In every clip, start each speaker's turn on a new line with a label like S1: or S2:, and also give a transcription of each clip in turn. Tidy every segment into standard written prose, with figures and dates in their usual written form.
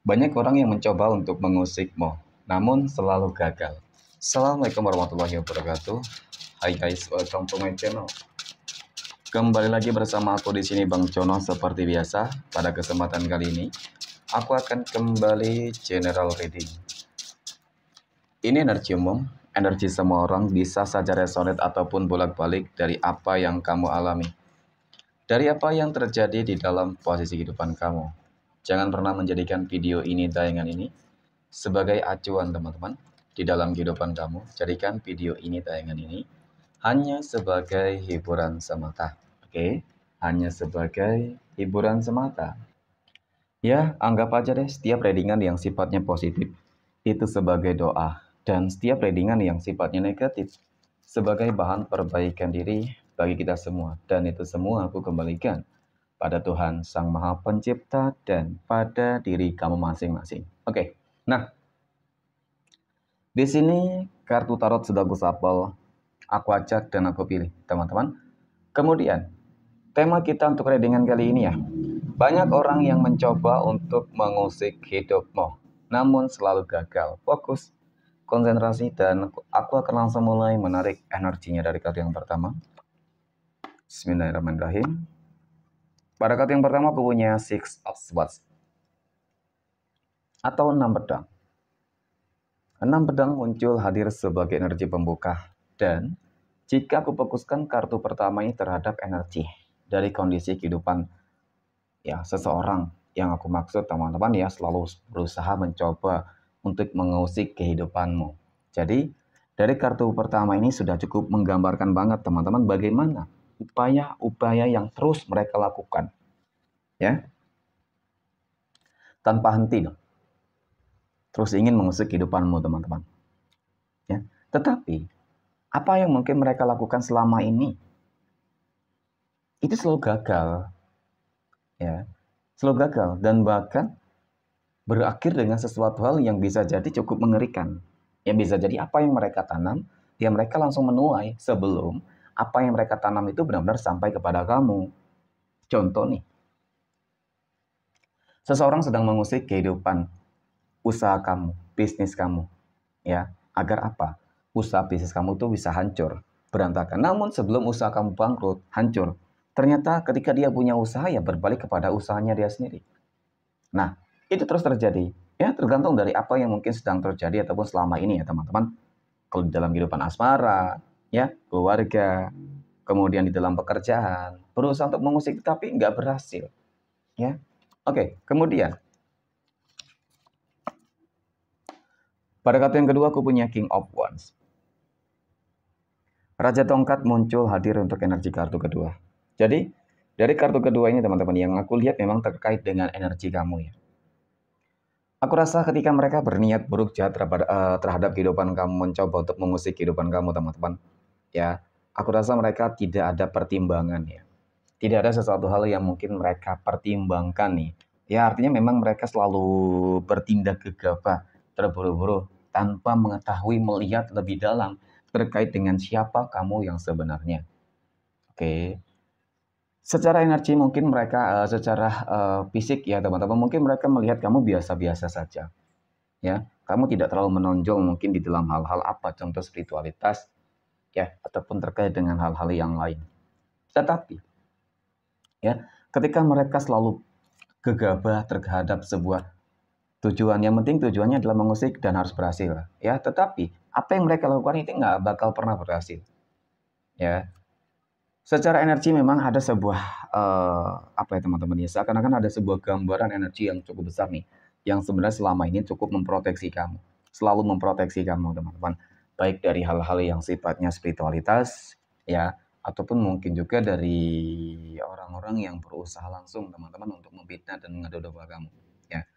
S1: Banyak orang yang mencoba untuk mengusikmu, namun selalu gagal. Assalamualaikum warahmatullahi wabarakatuh. Hai guys, welcome to my channel. Kembali lagi bersama aku di sini Bang Cono seperti biasa. Pada kesempatan kali ini, aku akan kembali general reading. Ini energi umum, energi semua orang bisa saja resonate ataupun bolak-balik dari apa yang kamu alami. Dari apa yang terjadi di dalam posisi kehidupan kamu. Jangan pernah menjadikan video ini, tayangan ini, sebagai acuan teman-teman di dalam kehidupan kamu. Jadikan video ini, tayangan ini, hanya sebagai hiburan semata. Oke? Hanya sebagai hiburan semata. Ya, anggap aja deh setiap readingan yang sifatnya positif itu sebagai doa. Dan setiap readingan yang sifatnya negatif sebagai bahan perbaikan diri bagi kita semua. Dan itu semua aku kembalikan pada Tuhan Sang Maha Pencipta dan pada diri kamu masing-masing. Oke, nah di sini kartu tarot sudah aku shuffle, aku acak dan aku pilih, teman-teman. Kemudian, tema kita untuk readingan kali ini ya. Banyak orang yang mencoba untuk mengusik hidupmu, namun selalu gagal. Fokus, konsentrasi, dan aku akan langsung mulai menarik energinya dari kartu yang pertama. Bismillahirrahmanirrahim. Pada kartu yang pertama aku punya Six of Swords atau 6 pedang. 6 pedang muncul hadir sebagai energi pembuka. Dan jika aku fokuskan kartu pertama ini terhadap energi dari kondisi kehidupan ya seseorang, yang aku maksud teman-teman ya selalu berusaha mencoba untuk mengusik kehidupanmu. Jadi dari kartu pertama ini sudah cukup menggambarkan banget teman-teman bagaimana upaya-upaya yang terus mereka lakukan ya tanpa henti dong. Terus ingin mengusik kehidupanmu teman-teman ya. Tetapi apa yang mungkin mereka lakukan selama ini itu selalu gagal ya, selalu gagal dan bahkan berakhir dengan sesuatu hal yang bisa jadi cukup mengerikan. Yang bisa jadi apa yang mereka tanam ya mereka langsung menuai sebelum apa yang mereka tanam itu benar-benar sampai kepada kamu. Contoh nih, seseorang sedang mengusik kehidupan usaha kamu, bisnis kamu ya, agar apa? Usaha bisnis kamu tuh bisa hancur, berantakan. Namun sebelum usaha kamu bangkrut, hancur, ternyata ketika dia punya usaha ya berbalik kepada usahanya dia sendiri. Nah, itu terus terjadi. Ya, tergantung dari apa yang mungkin sedang terjadi ataupun selama ini ya teman-teman. Kalau di dalam kehidupan asmara, ya, keluarga, kemudian di dalam pekerjaan, berusaha untuk mengusik tapi nggak berhasil. Ya, oke. Kemudian pada kartu yang kedua aku punya King of Wands. Raja Tongkat muncul hadir untuk energi kartu kedua. Jadi, dari kartu kedua ini teman-teman yang aku lihat memang terkait dengan energi kamu ya. Aku rasa ketika mereka berniat buruk jahat terhadap kehidupan kamu, mencoba untuk mengusik kehidupan kamu teman-teman. Ya, aku rasa mereka tidak ada pertimbangan ya. Tidak ada sesuatu hal yang mungkin mereka pertimbangkan nih. Ya, artinya memang mereka selalu bertindak gegabah, terburu-buru, tanpa mengetahui, melihat lebih dalam terkait dengan siapa kamu yang sebenarnya. Oke. Secara energi mungkin mereka, secara fisik ya teman-teman, mungkin mereka melihat kamu biasa-biasa saja. Ya, kamu tidak terlalu menonjol mungkin di dalam hal-hal apa, contoh spiritualitas, ya, ataupun terkait dengan hal-hal yang lain. Tetapi, ya, ketika mereka selalu gegabah terhadap sebuah tujuan, yang penting tujuannya adalah mengusik dan harus berhasil, ya. Tetapi apa yang mereka lakukan itu nggak bakal pernah berhasil, ya. Secara energi memang ada sebuah apa ya teman-teman ya, seakan-akan ada sebuah gambaran energi yang cukup besar nih, yang sebenarnya selama ini cukup memproteksi kamu, selalu memproteksi kamu teman-teman, baik dari hal-hal yang sifatnya spiritualitas ya, ataupun mungkin juga dari orang-orang yang berusaha langsung teman-teman untuk memfitnah dan mengadu domba kamu ya.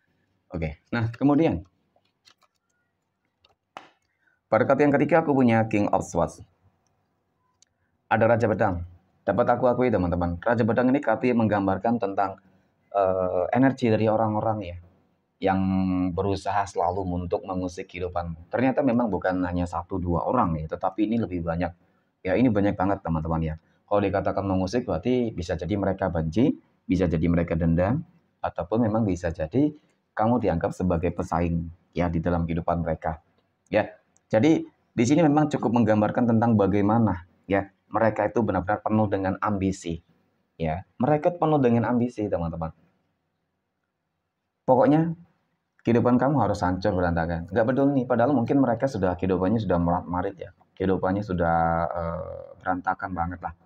S1: Oke, nah kemudian pada kartu yang ketiga aku punya King of Swords. Ada Raja Pedang. Dapat aku akui teman-teman, Raja Pedang ini kartu yang menggambarkan tentang energi dari orang-orang ya, yang berusaha selalu untuk mengusik kehidupanmu. Ternyata memang bukan hanya 1-2 orang ya, tetapi ini lebih banyak. Ya ini banyak banget teman-teman ya. Kalau dikatakan mengusik berarti bisa jadi mereka benci, bisa jadi mereka dendam, ataupun memang bisa jadi kamu dianggap sebagai pesaing ya di dalam kehidupan mereka. Ya. Jadi di sini memang cukup menggambarkan tentang bagaimana ya mereka itu benar-benar penuh dengan ambisi. Ya, mereka penuh dengan ambisi, teman-teman. Pokoknya kehidupan kamu harus hancur berantakan. Nggak peduli nih, padahal mungkin mereka sudah kehidupannya sudah marit ya. Kehidupannya sudah berantakan banget lah.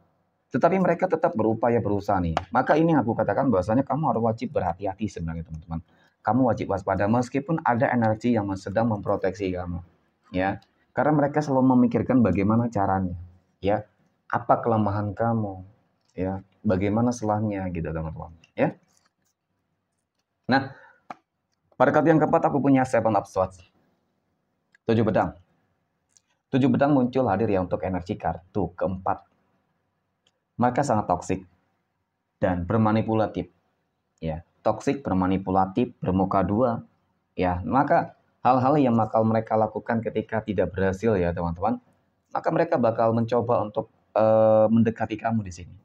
S1: Tetapi mereka tetap berupaya berusaha nih. Maka ini aku katakan bahwasanya kamu harus wajib berhati-hati sebenarnya teman-teman. Kamu wajib waspada meskipun ada energi yang sedang memproteksi kamu. Ya, karena mereka selalu memikirkan bagaimana caranya. Ya, apa kelemahan kamu. Ya, bagaimana selahnya gitu teman-teman. Ya. Nah, pada kartu yang keempat aku punya Seven of Swords. 7 pedang. 7 pedang muncul hadir ya untuk energi kartu keempat. Mereka sangat toksik dan bermanipulatif. Ya, toksik, bermanipulatif, bermuka dua. Ya, maka hal-hal yang bakal mereka lakukan ketika tidak berhasil ya teman-teman, maka mereka bakal mencoba untuk mendekati kamu di sini.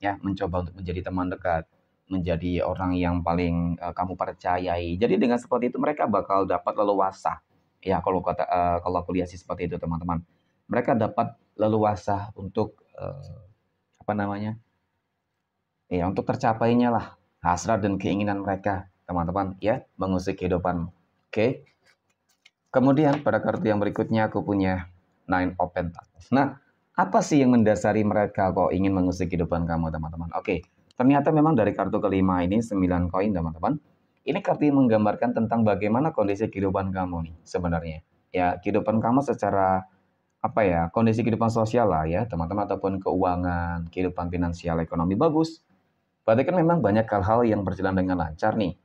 S1: Ya, mencoba untuk menjadi teman dekat, menjadi orang yang paling kamu percayai. Jadi dengan seperti itu mereka bakal dapat leluasa. Ya, kalau aku lihat sih seperti itu teman-teman. Mereka dapat leluasa untuk apa namanya? Ya, untuk tercapainya lah hasrat dan keinginan mereka, teman-teman, ya, mengusik kehidupan. Oke. Kemudian pada kartu yang berikutnya aku punya Nine of Pentacles. Nah, apa sih yang mendasari mereka kok ingin mengusik kehidupan kamu, teman-teman? Oke. Ternyata memang dari kartu kelima ini 9 koin, teman-teman. Ini kartu yang menggambarkan tentang bagaimana kondisi kehidupan kamu nih sebenarnya. Ya, kehidupan kamu secara apa ya, kondisi kehidupan sosial lah ya, teman-teman, ataupun keuangan, kehidupan finansial, ekonomi bagus. Berarti kan memang banyak hal-hal yang berjalan dengan lancar nih.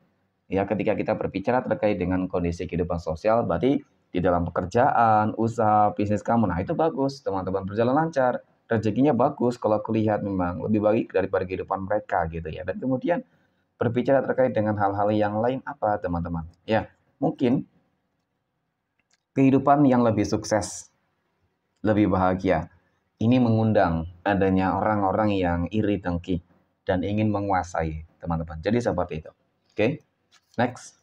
S1: Ya, ketika kita berbicara terkait dengan kondisi kehidupan sosial, berarti di dalam pekerjaan, usaha, bisnis kamu, nah itu bagus, teman-teman, berjalan lancar. Rezekinya bagus kalau kulihat memang lebih baik daripada kehidupan mereka gitu ya. Dan kemudian berbicara terkait dengan hal-hal yang lain apa, teman-teman? Ya, mungkin kehidupan yang lebih sukses, lebih bahagia. Ini mengundang adanya orang-orang yang iri dengki dan ingin menguasai, teman-teman. Jadi seperti itu. Oke. Next.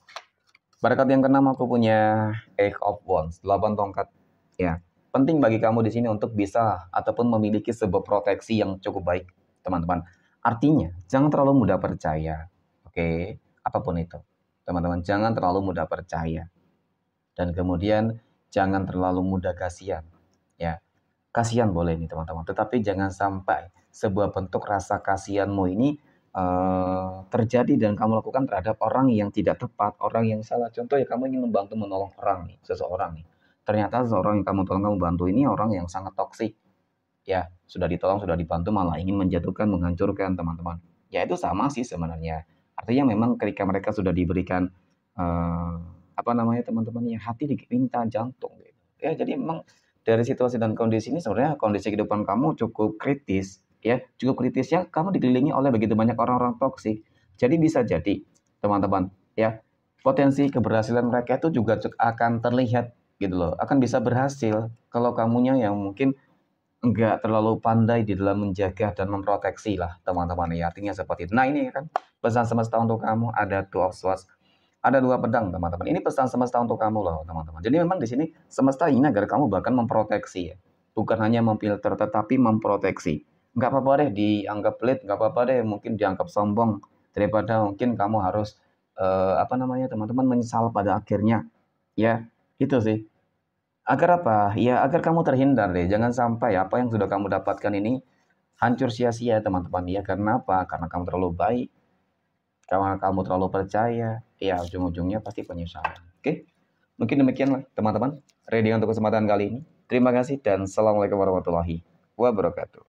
S1: Pada kartu yang keenam aku punya Eight of Wands, 8 tongkat. Ya, penting bagi kamu di sini untuk bisa ataupun memiliki sebuah proteksi yang cukup baik, teman-teman. Artinya, jangan terlalu mudah percaya. Oke, apapun itu. Teman-teman, jangan terlalu mudah percaya. Dan kemudian jangan terlalu mudah kasihan. Ya, kasihan boleh nih teman-teman, tetapi jangan sampai sebuah bentuk rasa kasihanmu ini terjadi dan kamu lakukan terhadap orang yang tidak tepat, orang yang salah. Contoh ya, kamu ingin membantu menolong orang nih, seseorang nih. Ternyata seseorang yang kamu tolong, kamu bantu ini orang yang sangat toksik. Ya, sudah ditolong, sudah dibantu, malah ingin menjatuhkan, menghancurkan teman-teman. Ya itu sama sih sebenarnya. Artinya memang ketika mereka sudah diberikan apa namanya teman-teman ya, hati diminta jantung gitu. Ya, jadi memang dari situasi dan kondisi ini sebenarnya kondisi kehidupan kamu cukup kritis. Ya, cukup kritisnya kamu dikelilingi oleh begitu banyak orang-orang toksik. Jadi bisa jadi, teman-teman, ya, potensi keberhasilan mereka itu juga akan terlihat gitu loh. Akan bisa berhasil kalau kamunya yang mungkin enggak terlalu pandai di dalam menjaga dan memproteksi lah, teman-teman ya. Artinya seperti itu. Nah, ini kan pesan semesta untuk kamu, ada Two of Swords. Ada 2 pedang, teman-teman. Ini pesan semesta untuk kamu loh, teman-teman. Jadi memang di sini semesta ingin agar kamu bahkan memproteksi ya. Bukan hanya memfilter, tetapi memproteksi. Nggak apa-apa deh dianggap pelit, nggak apa-apa deh mungkin dianggap sombong. Daripada mungkin kamu harus, apa namanya, teman-teman, menyesal pada akhirnya. Ya, itu sih. Agar apa? Ya agar kamu terhindar deh. Jangan sampai apa yang sudah kamu dapatkan ini hancur sia-sia, teman-teman ya. Karena apa? Karena kamu terlalu baik, karena kamu terlalu percaya, ya ujung-ujungnya pasti penyesalan. Oke? Mungkin demikianlah teman-teman. Ready untuk kesempatan kali ini. Terima kasih dan assalamualaikum warahmatullahi wabarakatuh.